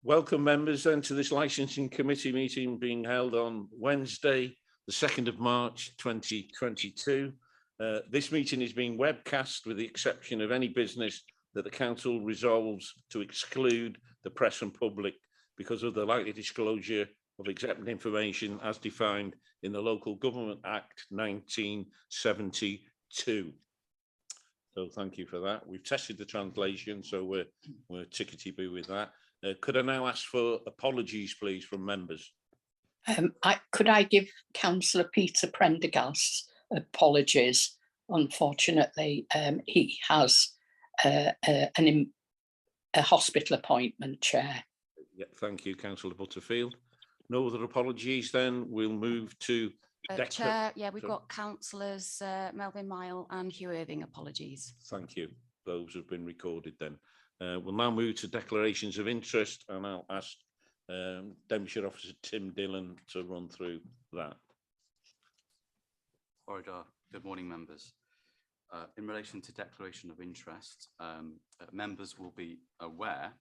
Welcome members then to this licensing committee meeting being held on Wednesday, the 2nd of March 2022. This meeting is being webcast with the exception of any business that the council resolves to exclude the press and public because of the likely disclosure of exempt information as defined in the Local Government Act 1972. So thank you for that. We've tested the translation, so we're tickety-boo with that. Could I now ask for apologies, please, from members? Could I give Councillor Peter Prendergast apologies? Unfortunately, he has a hospital appointment, Chair. Yeah, thank you, Councillor Butterfield. No other apologies, then we'll move to Chair. Yeah, we've got Councillors Melvin Mile and Hugh Irving. Apologies. Thank you. Those have been recorded then. We'll now move to declarations of interest, and I'll ask Denbighshire Officer Tim Dillon to run through that. Good morning, members. In relation to declaration of interest, members will be aware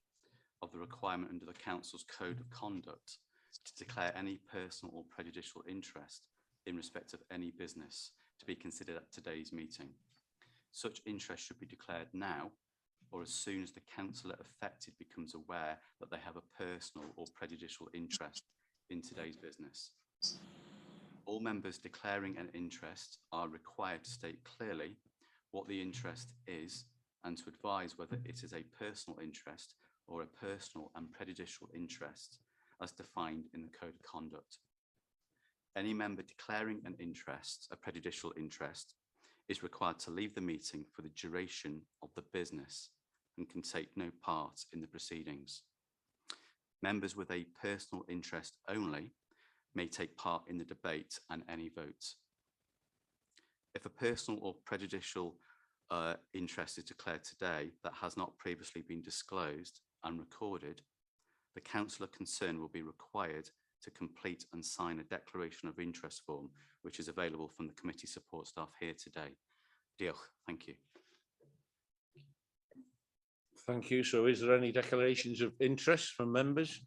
of the requirement under the Council's Code of Conduct to declare any personal or prejudicial interest in respect of any business to be considered at today's meeting. Such interest should be declared now or as soon as the councillor affected becomes aware that they have a personal or prejudicial interest in today's business. All members declaring an interest are required to state clearly what the interest is and to advise whether it is a personal interest or a personal and prejudicial interest as defined in the Code of Conduct. Any member declaring an interest, a prejudicial interest, is required to leave the meeting for the duration of the business and can take no part in the proceedings. Members with a personal interest only may take part in the debate and any votes. If a personal or prejudicial interest is declared today that has not previously been disclosed and recorded, the councillor concerned will be required to complete and sign a declaration of interest form, which is available from the committee support staff here today. Diolch. Thank you. Thank you. So is there any declarations of interest from members?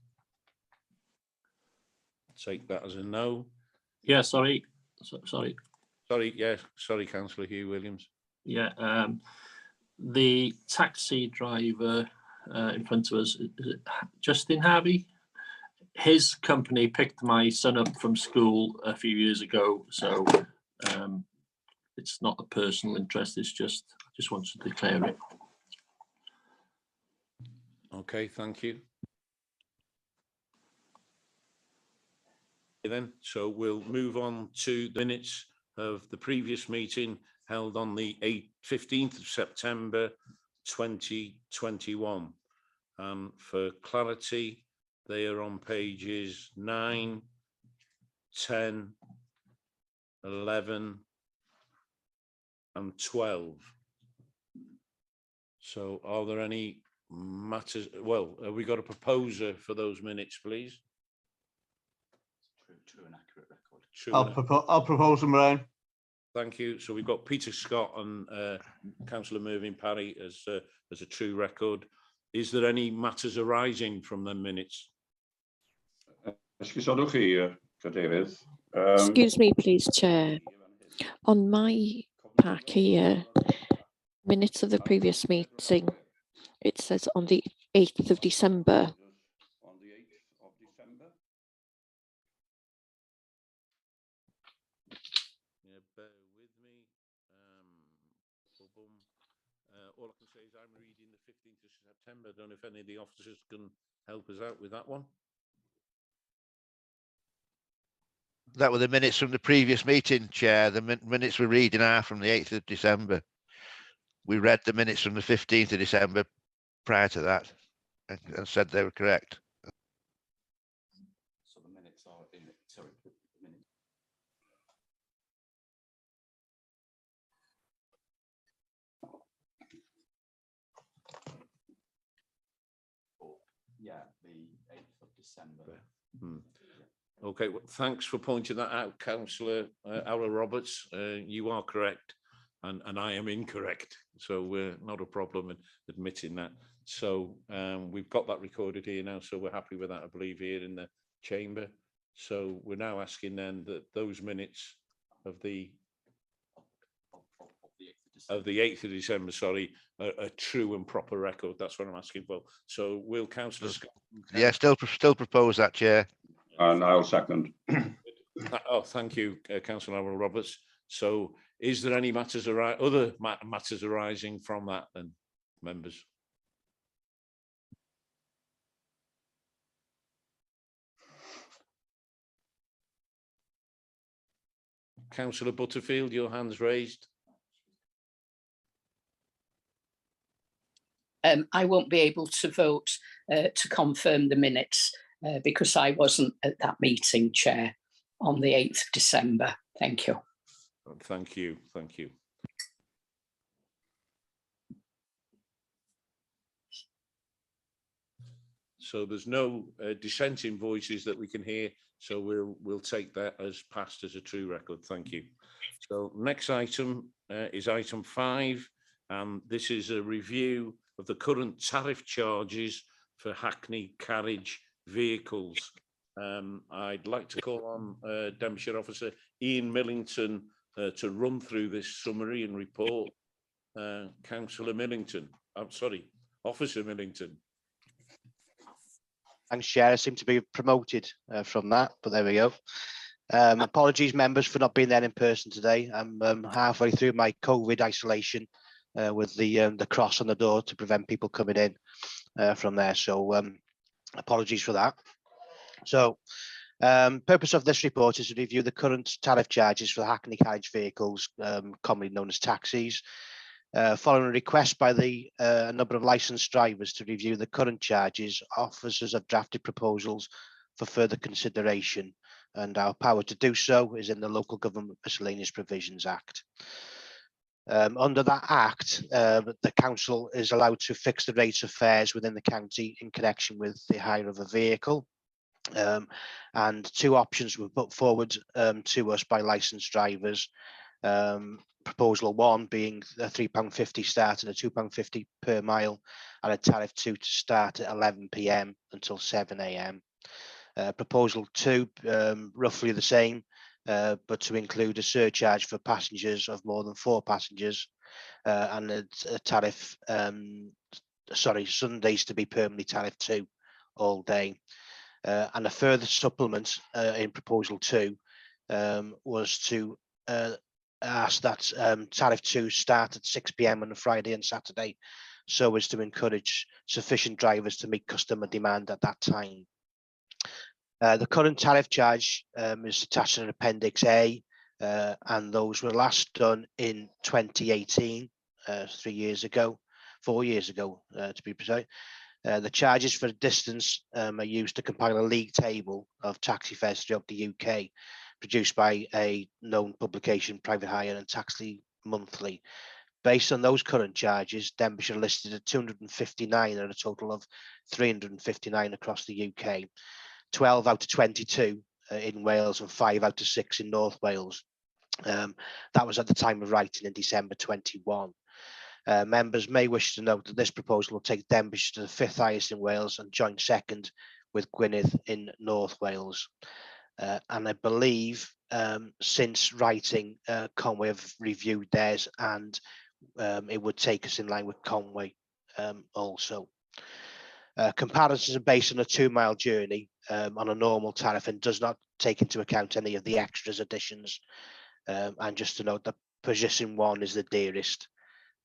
Take that as a no. Yeah, sorry. Sorry, yes. Sorry, Councillor Hugh Williams. Yeah, the taxi driver in front of us, is it Justin Harvey? His company picked my son up from school a few years ago, so it's not a personal interest, it's just, I just wanted to declare it. Okay, thank you. Then, so we'll move on to the minutes of the previous meeting held on the 15th of September 2021. For clarity, they are on pages 9, 10, 11 and 12. So are there any matters? Well, have we got a proposer for those minutes, please? True and accurate record. I'll propose them, Ryan. Thank you. So we've got Peter Scott and Councillor Mervyn Parry as a true record. Is there any matters arising from them minutes? Excuse me, please, Chair. On my pack here, minutes of the previous meeting, it says on the 8th of December. On the 8th of December. Yeah, bear with me. All I can say is I'm reading the 15th of September. I don't know if any of the officers can help us out with that one. That were the minutes from the previous meeting, Chair. The minutes we're reading are from the 8th of December. We read the minutes from the 15th of December prior to that and said they were correct. So the minutes are in it. Sorry, the minutes. Yeah, the 8th of December. Okay, well, thanks for pointing that out, Councillor Ara Roberts. You are correct, and I am incorrect, so not a problem in admitting that. So we've got that recorded here now, so we're happy with that, I believe, here in the chamber. So we're now asking then that those minutes of the 8th of December, sorry, a true and proper record. That's what I'm asking for. So will Councillor Scott? Yeah, still propose that, Chair. And I'll second. Oh, thank you, Councillor Harold Roberts. So is there any other matters arising from that then, members? Councillor Butterfield, your hand's raised. I won't be able to vote to confirm the minutes because I wasn't at that meeting, Chair, on the 8th of December. Thank you. Thank you. Thank you. So there's no dissenting voices that we can hear. So we'll take that as passed as a true record. Thank you. So next item is item 5, and this is a review of the current tariff charges for Hackney carriage vehicles. I'd like to call on Denbighshire Officer Ian Millington to run through this summary and report. Councillor Millington, I'm sorry, Officer Millington. Thanks, Chair. I seem to be promoted from that, but there we go. Apologies, members, for not being there in person today. I'm halfway through my COVID isolation with the cross on the door to prevent people coming in from there. So apologies for that. So purpose of this report is to review the current tariff charges for Hackney carriage vehicles, commonly known as taxis. Following a request by a number of licensed drivers to review the current charges, officers have drafted proposals for further consideration, and our power to do so is in the Local Government Miscellaneous Provisions Act. Under that Act, the council is allowed to fix the rates of fares within the county in connection with the hire of a vehicle. And 2 options were put forward to us by licensed drivers. Proposal 1 being a £3.50 start and a £2.50 per mile, and a tariff 2 to start at 11 PM until 7 AM. Proposal 2, roughly the same, but to include a surcharge for passengers of more than 4 passengers, and a tariff, Sundays to be permanently tariff 2 all day. And a further supplement in proposal 2 was to ask that tariff 2 start at 6 PM on a Friday and Saturday, so as to encourage sufficient drivers to meet customer demand at that time. The current tariff charge is attached in Appendix A, and those were last done in 2018, 4 years ago, to be precise. The charges for distance are used to compile a league table of taxi fares throughout the UK, produced by a known publication, Private Hire and Taxi Monthly. Based on those current charges, Denbighshire listed at 259 and a total of 359 across the UK, 12 out of 22 in Wales and 5 out of 6 in North Wales. That was at the time of writing in December 21. Members may wish to note that this proposal will take Denbighshire to the 5th highest in Wales and joint 2nd with Gwynedd in North Wales. And I believe since writing, Conway have reviewed theirs, and it would take us in line with Conway also. Comparisons are based on a 2-mile journey on a normal tariff and does not take into account any of the extras additions. And just to note that position 1 is the dearest.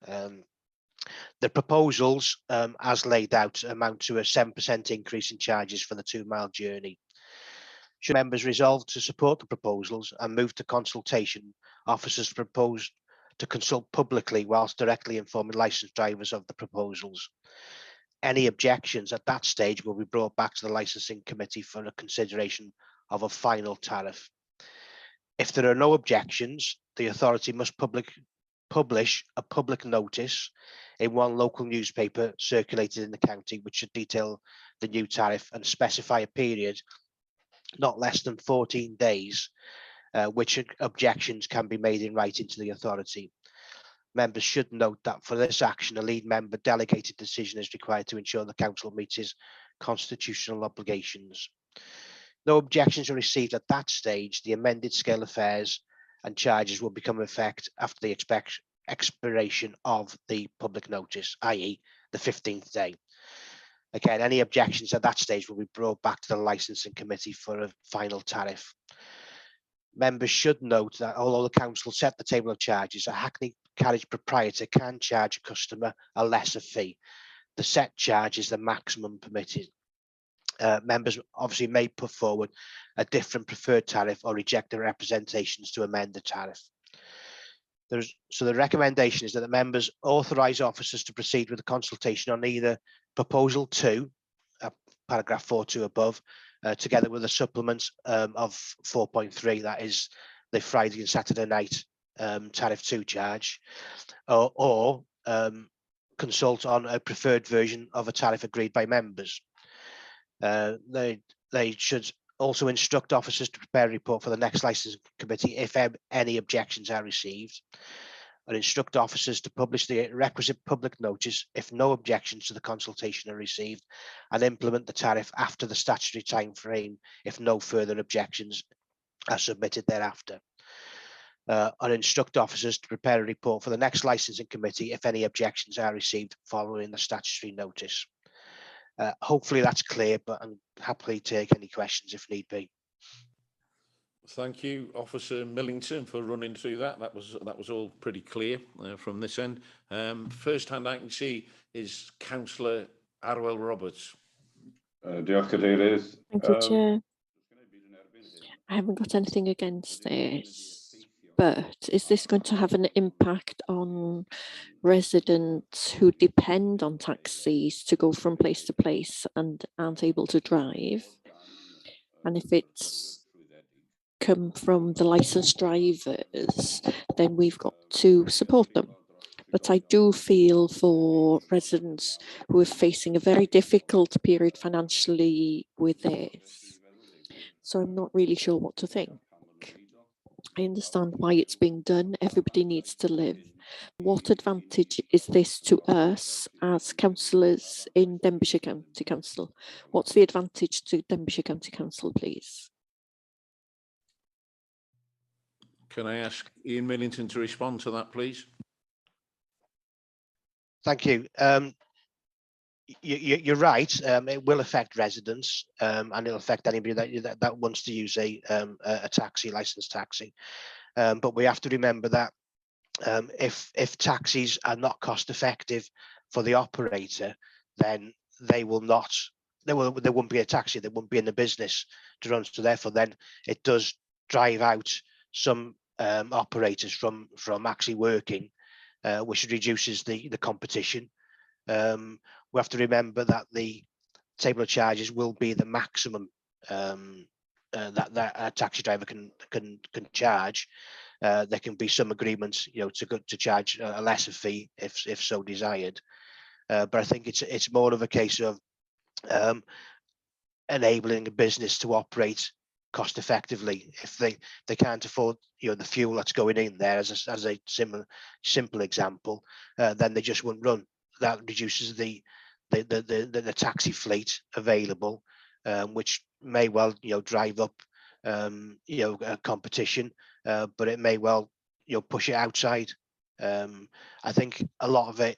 The proposals, as laid out, amount to a 7% increase in charges for the 2-mile journey. Should members resolve to support the proposals and move to consultation, officers propose to consult publicly whilst directly informing licensed drivers of the proposals. Any objections at that stage will be brought back to the licensing committee for a consideration of a final tariff. If there are no objections, the authority must publish a public notice in one local newspaper circulated in the county, which should detail the new tariff and specify a period not less than 14 days, which objections can be made in writing to the authority. Members should note that for this action, a lead member delegated decision is required to ensure the council meets its constitutional obligations. No objections are received at that stage. The amended scale of fares and charges will become in effect after the expiration of the public notice, i.e. the 15th day. Again, any objections at that stage will be brought back to the licensing committee for a final tariff. Members should note that although the council set the table of charges, a Hackney carriage proprietor can charge a customer a lesser fee. The set charge is the maximum permitted. Members obviously may put forward a different preferred tariff or reject the representations to amend the tariff. So the recommendation is that the members authorise officers to proceed with the consultation on either proposal 2, paragraph 4.2 above, together with a supplement of 4.3, that is the Friday and Saturday night tariff 2 charge, or consult on a preferred version of a tariff agreed by members. They should also instruct officers to prepare a report for the next licensing committee if any objections are received, and instruct officers to publish the requisite public notice if no objections to the consultation are received, and implement the tariff after the statutory time frame if no further objections are submitted thereafter. And instruct officers to prepare a report for the next licensing committee if any objections are received following the statutory notice. Hopefully that's clear, but I'm happily take any questions if need be. Thank you, Officer Millington, for running through that. That was all pretty clear from this end. First hand I can see is Councillor Arwell Roberts. Diolch Cadeirydd. Thank you, Chair. I haven't got anything against this, but is this going to have an impact on residents who depend on taxis to go from place to place and aren't able to drive? And if it's come from the licensed drivers, then we've got to support them. But I do feel for residents who are facing a very difficult period financially with this. So I'm not really sure what to think. I understand why it's being done. Everybody needs to live. What advantage is this to us as councillors in Denbighshire County Council? What's the advantage to Denbighshire County Council, please? Can I ask Ian Millington to respond to that, please? Thank you. You're right. It will affect residents, and it'll affect anybody that wants to use a taxi, licensed taxi. But we have to remember that if taxis are not cost effective for the operator, then they won't be a taxi. They won't be in the business to run. So therefore, then it does drive out some operators from actually working, which reduces the competition. We have to remember that the table of charges will be the maximum that a taxi driver can charge. There can be some agreements, to charge a lesser fee if so desired. But I think it's more of a case of enabling a business to operate cost effectively. If they can't afford the fuel that's going in there, as a simple example, then they just won't run. That reduces the taxi fleet available, which may well drive up competition, but it may well push it outside. I think a lot of it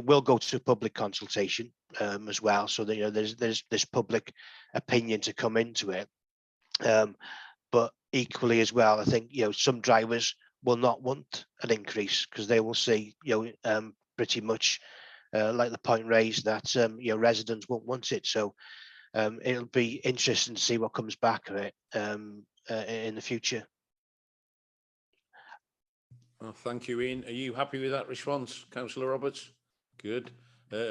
will go to public consultation as well, so that there's public opinion to come into it. But equally as well, I think some drivers will not want an increase because they will see pretty much like the point raised that residents won't want it. So it'll be interesting to see what comes back of it in the future. Oh, thank you, Ian. Are you happy with that response, Councillor Roberts? Good.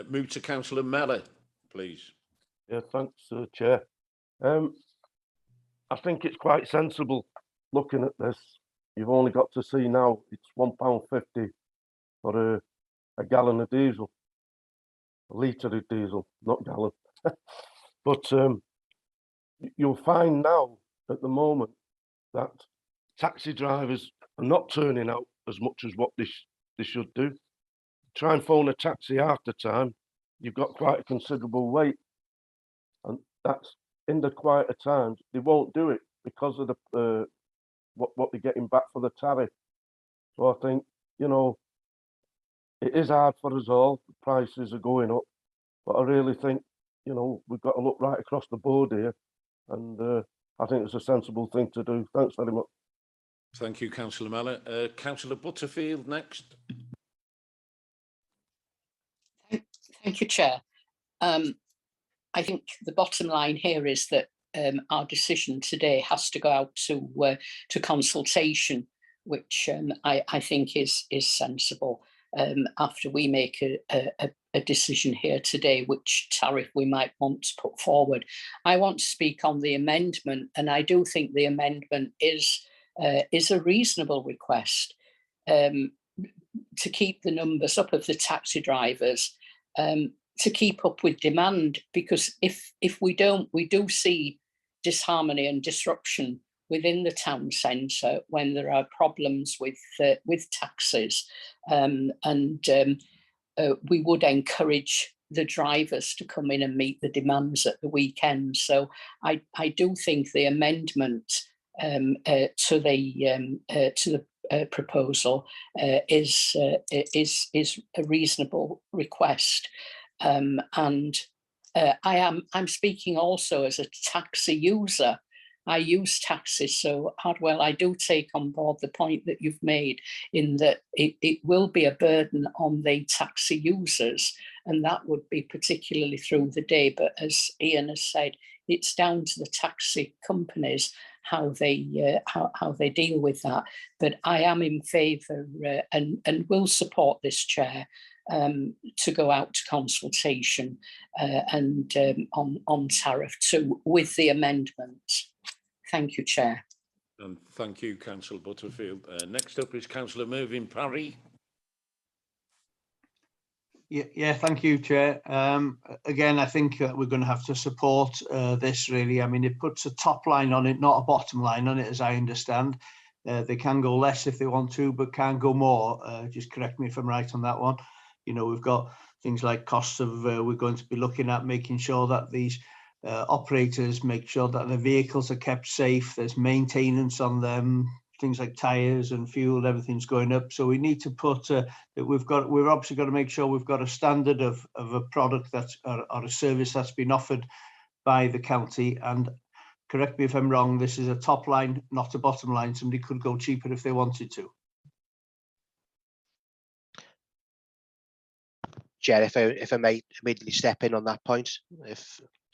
Move to Councillor Mellor, please. Yeah, thanks, Chair. I think it's quite sensible looking at this. You've only got to see now it's £1.50 for a gallon of diesel, a litre of diesel, not gallon. But you'll find now at the moment that taxi drivers are not turning out as much as what they should do. Try and phone a taxi half the time, you've got quite a considerable wait. And that's in the quieter times, they won't do it because of the what they're getting back for the tariff. So I think, you know, it is hard for us all, the prices are going up, but I really think, you know, we've got to look right across the board here, and I think it's a sensible thing to do. Thanks very much. Thank you, Councillor Mellor. Councillor Butterfield next. Thank you, Chair. I think the bottom line here is that our decision today has to go out to consultation, which I think is sensible. After we make a decision here today, which tariff we might want to put forward. I want to speak on the amendment, and I do think the amendment is a reasonable request to keep the numbers up of the taxi drivers, to keep up with demand, because if we don't, we do see disharmony and disruption within the town centre when there are problems with taxis, and we would encourage the drivers to come in and meet the demands at the weekend. So I do think the amendment to the proposal is a reasonable request, and I'm speaking also as a taxi user. I use taxis, so Hardwell, I do take on board the point that you've made in that it will be a burden on the taxi users, and that would be particularly through the day. But as Ian has said, it's down to the taxi companies how they deal with that. But I am in favour and will support this, Chair, to go out to consultation and on tariff 2 with the amendments. Thank you, Chair. And thank you, Councillor Butterfield. Next up is Councillor Mervyn Parry. Yeah, thank you, Chair. Again, I think we're going to have to support this, really. I mean, it puts a top line on it, not a bottom line on it, as I understand. They can go less if they want to, but can't go more. Just correct me if I'm right on that one. You know, we've got things like costs of, we're going to be looking at making sure that these operators make sure that the vehicles are kept safe. There's maintenance on them, things like tires and fuel, everything's going up. So we need to put that we're obviously got to make sure we've got a standard of a product that's or a service that's been offered by the county. And correct me if I'm wrong, this is a top line, not a bottom line. Somebody could go cheaper if they wanted to. Chair, if I may immediately step in on that point,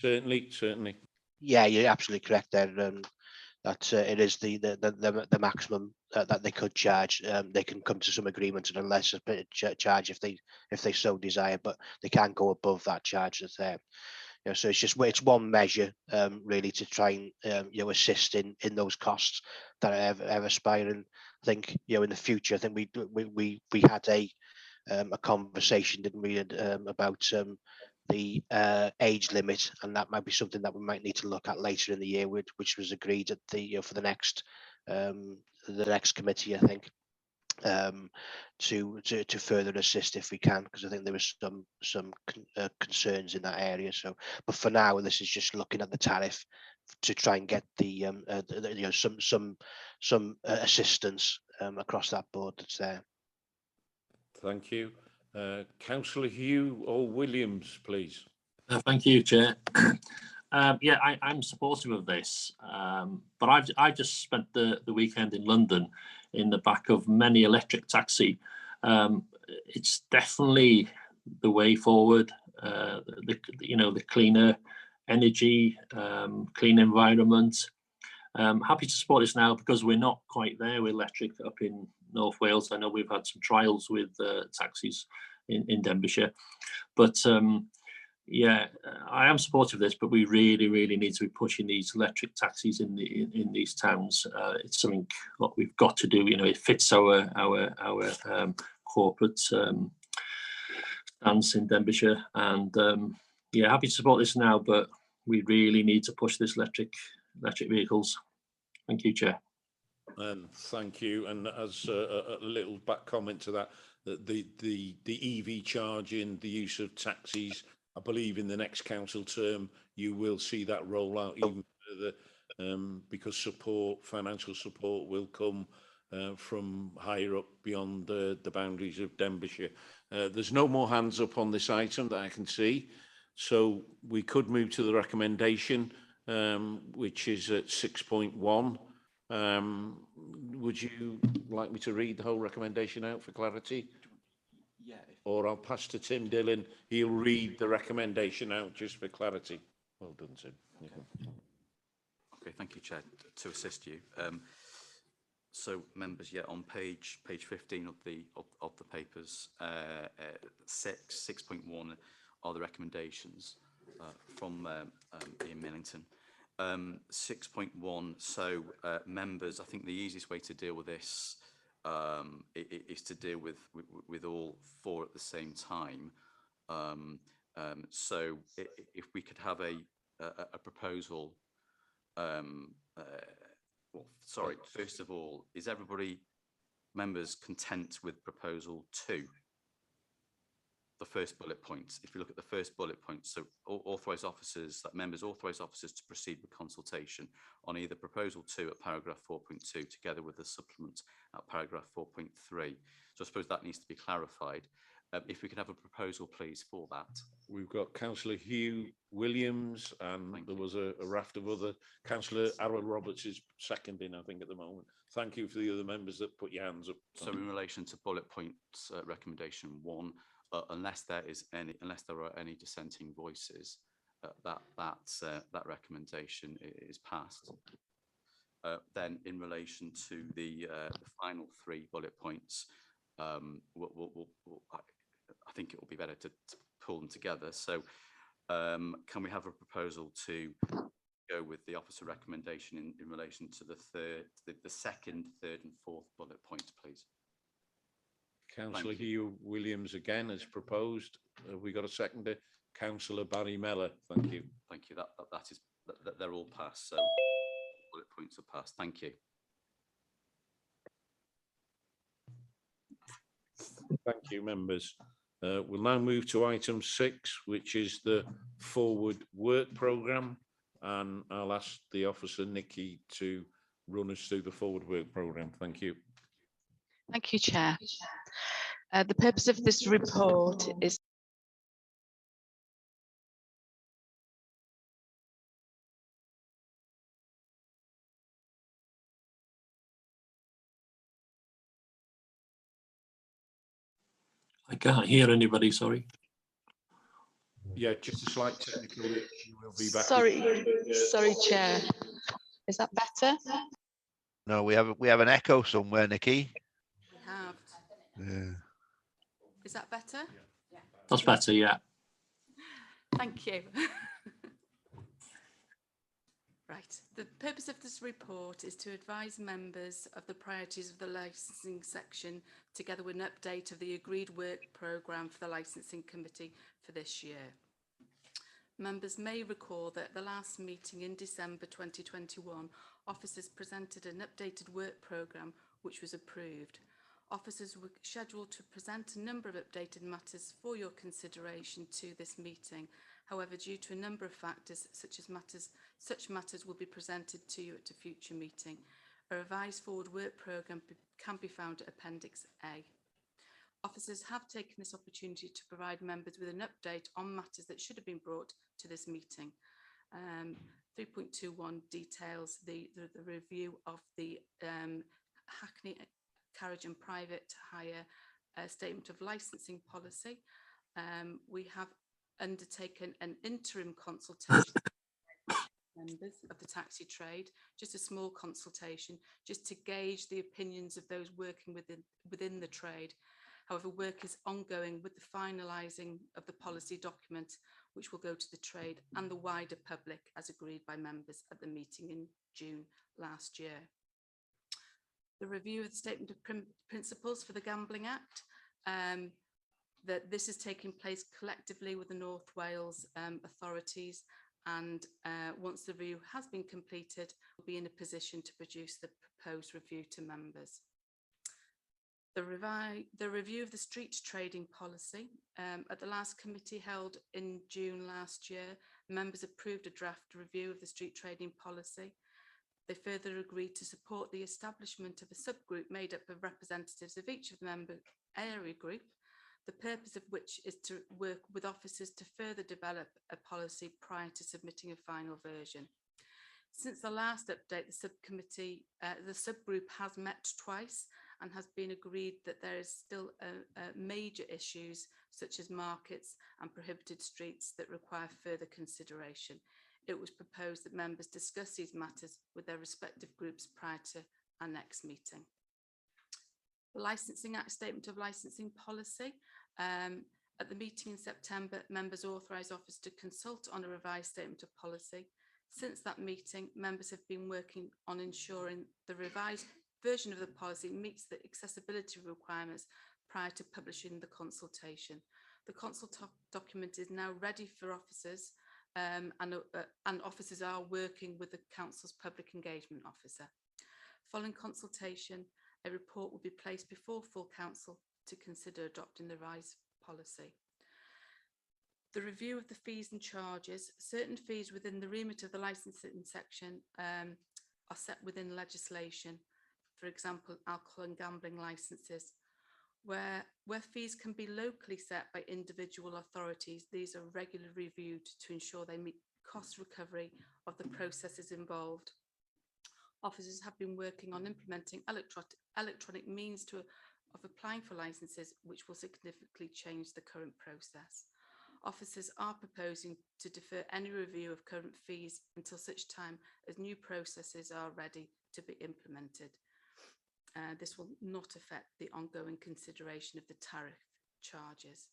Certainly. Yeah, you're absolutely correct there. That it is the maximum that they could charge. They can come to some agreement and a lesser charge if they so desire, but they can't go above that charge that's there. You know, so it's one measure really to try and assist in those costs that are ever aspiring. I think in the future, I think we had a conversation, didn't we, about the age limit, and that might be something that we might need to look at later in the year, which was agreed at the for the next committee, I think, to further assist if we can, because I think there was some concerns in that area. So, but for now, this is just looking at the tariff to try and get the some assistance across that board that's there. Thank you. Councillor Hugh or Williams, please. Thank you, Chair. Yeah, I'm supportive of this, but I just spent the weekend in London in the back of many electric taxi. It's definitely the way forward. The cleaner energy, clean environment. Happy to support this now because we're not quite there with electric up in North Wales. I know we've had some trials with taxis in Denbighshire, but yeah, I am supportive of this, but we really need to be pushing these electric taxis in these towns. It's something what we've got to do. It fits our corporate stance in Denbighshire, and yeah, happy to support this now, but we really need to push this electric vehicles. Thank you, Chair. Thank you. And as a little back comment to that, the EV charging, the use of taxis. I believe in the next council term, you will see that roll out even further, because financial support will come from higher up beyond the boundaries of Denbighshire. There's no more hands up on this item that I can see. So we could move to the recommendation, which is at 6.1. Would you like me to read the whole recommendation out for clarity? Yeah. Or I'll pass to Tim Dillon. He'll read the recommendation out just for clarity. Well done, Tim. Okay, thank you, Chair. To assist you, so members, yeah, on page 15 of the papers, 6.1 are the recommendations from Ian Millington. 6.1. So members, I think the easiest way to deal with this is to deal with all four at the same time. So if we could have a proposal. Well, sorry, first of all, is everybody, members, content with proposal 2? The first bullet point. If you look at the first bullet point, so authorise officers, that members authorise officers to proceed with consultation on either proposal 2 at paragraph 4.2 together with the supplement at paragraph 4.3. So I suppose that needs to be clarified. If we could have a proposal, please, for that. We've got Councillor Hugh Williams, and there was a raft of other. Councillor Aaron Roberts is seconding, I think, at the moment. Thank you for the other members that put your hands up. So in relation to bullet points recommendation 1, unless there are any dissenting voices, that recommendation is passed. Then in relation to the final 3 bullet points, I think it will be better to pull them together. So can we have a proposal to go with the officer recommendation in relation to the second, third and fourth bullet point, please? Councillor Hugh Williams again has proposed. Have we got a seconder? Councillor Barry Mellor. Thank you. Thank you. They're all passed. So bullet points are passed. Thank you. Thank you, members. We'll now move to item 6, which is the forward work programme, and I'll ask the officer Nikki to run us through the forward work programme. Thank you. Thank you, Chair. The purpose of this report is I can't hear anybody, sorry. Yeah, just a slight technical. You will be back. Sorry, Chair. Is that better? No, we have an echo somewhere, Nikki. We have. Yeah. Is that better? That's better, yeah. Thank you. Right. The purpose of this report is to advise members of the priorities of the licensing section together with an update of the agreed work programme for the licensing committee for this year. Members may recall that at the last meeting in December 2021, officers presented an updated work programme which was approved. Officers were scheduled to present a number of updated matters for your consideration to this meeting. However, due to a number of factors, such matters will be presented to you at a future meeting. A revised forward work programme can be found at Appendix A. Officers have taken this opportunity to provide members with an update on matters that should have been brought to this meeting. 3.21 details the review of the HACKNEY carriage and private hire statement of licensing policy. We have undertaken an interim consultation with members of the taxi trade, just a small consultation, just to gauge the opinions of those working within the trade. However, work is ongoing with the finalising of the policy document, which will go to the trade and the wider public as agreed by members at the meeting in June last year. The review of the Statement of Principles for the Gambling Act, that this is taking place collectively with the North Wales authorities, and once the review has been completed, we'll be in a position to produce the proposed review to members. The review of the street trading policy. At the last committee held in June last year, members approved a draft review of the street trading policy. They further agreed to support the establishment of a subgroup made up of representatives of each of the member area group, the purpose of which is to work with officers to further develop a policy prior to submitting a final version. Since the last update, the subgroup has met twice and has been agreed that there is still major issues such as markets and prohibited streets that require further consideration. It was proposed that members discuss these matters with their respective groups prior to our next meeting. The Licensing Act Statement of Licensing Policy. At the meeting in September, members authorised officers to consult on a revised statement of policy. Since that meeting, members have been working on ensuring the revised version of the policy meets the accessibility requirements prior to publishing the consultation. The document is now ready for officers, and officers are working with the Council's Public Engagement Officer. Following consultation, a report will be placed before full Council to consider adopting the revised policy. The review of the fees and charges. Certain fees within the remit of the licensing section are set within legislation. For example, alcohol and gambling licenses. Where fees can be locally set by individual authorities, these are regularly reviewed to ensure they meet cost recovery of the processes involved. Officers have been working on implementing electronic means of applying for licenses, which will significantly change the current process. Officers are proposing to defer any review of current fees until such time as new processes are ready to be implemented. This will not affect the ongoing consideration of the tariff charges.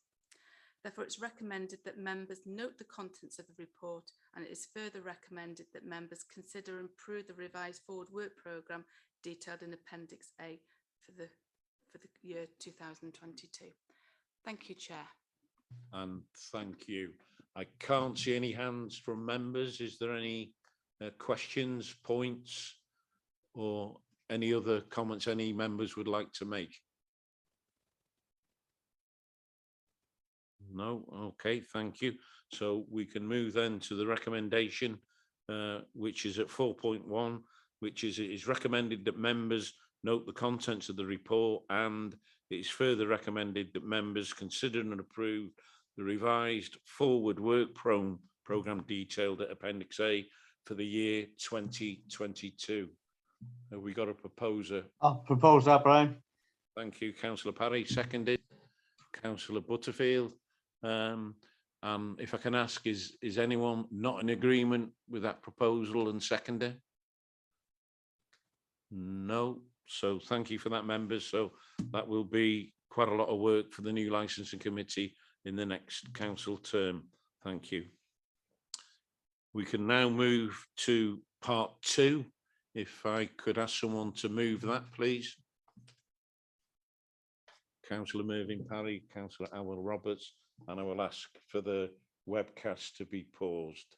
Therefore, it's recommended that members note the contents of the report, and it is further recommended that members consider and approve the revised forward work programme detailed in Appendix A for the year 2022. Thank you, Chair. And thank you. I can't see any hands from members. Is there any questions, points, or any other comments any members would like to make? No? Okay, thank you. So we can move then to the recommendation, which is at 4.1, which is it is recommended that members note the contents of the report, and it is further recommended that members consider and approve the revised forward work programme detailed at Appendix A for the year 2022. Have we got a proposer? I'll propose that, Brian. Thank you, Councillor Parry. Seconded, Councillor Butterfield. And if I can ask, is anyone not in agreement with that proposal and seconder? No. So thank you for that, members. So that will be quite a lot of work for the new licensing committee in the next council term. Thank you. We can now move to part 2. If I could ask someone to move that, please. Councillor Mervyn Parry, Councillor Howell Roberts, and I will ask for the webcast to be paused.